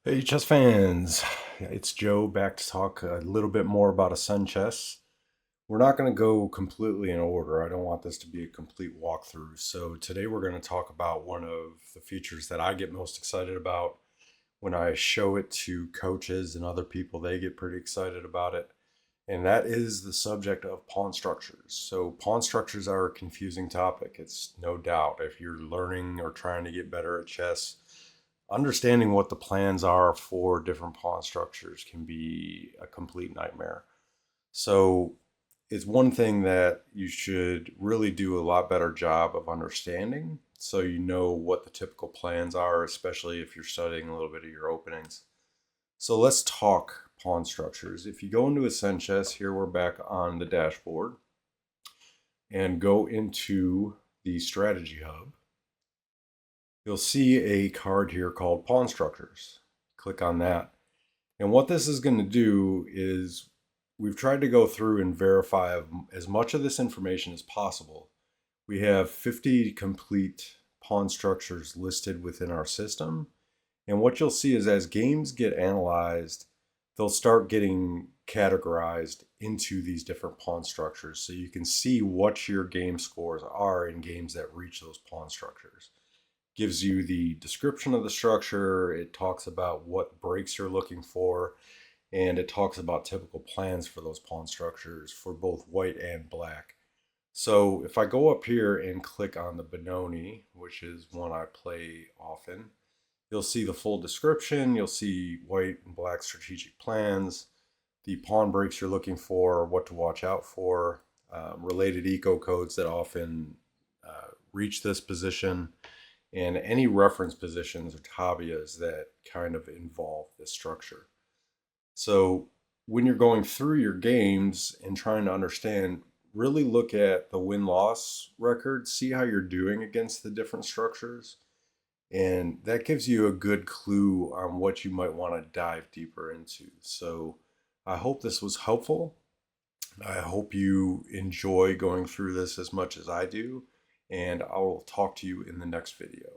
Hey, chess fans! It's Joe back to talk a little bit more about ASCENDCHESS. We're not going to go completely in order. I don't want this to be a complete walkthrough. So today we're going to talk about one of the features that I get most excited about when I show it to coaches and other people. They get pretty excited about it. And that is the subject of pawn structures. So pawn structures are a confusing topic. It's no doubt. If you're learning or trying to get better at chess, understanding what the plans are for different pawn structures can be a complete nightmare. So it's one thing that you should really do a lot better job of understanding so you know what the typical plans are, especially if you're studying a little bit of your openings. So let's talk pawn structures. If you go into ASCENDCHESS, here we're back on the dashboard, and go into the strategy hub, you'll see a card here called Pawn Structures. Click on that. And what this is going to do is we've tried to go through and verify as much of this information as possible. We have 50 complete pawn structures listed within our system. And what you'll see is as games get analyzed, they'll start getting categorized into these different pawn structures. So you can see what your game scores are in games that reach those pawn structures. Gives you the description of the structure, it talks about what breaks you're looking for, and it talks about typical plans for those pawn structures for both white and black. So if I go up here and click on the Benoni, which is one I play often, you'll see the full description, you'll see white and black strategic plans, the pawn breaks you're looking for, what to watch out for, related eco codes that often reach this position, and any reference positions or tabias that kind of involve this structure. So when you're going through your games and trying to understand, really look at the win-loss record, see how you're doing against the different structures, and that gives you a good clue on what you might want to dive deeper into. So I hope this was helpful. I hope you enjoy going through this as much as I do, and I will talk to you in the next video.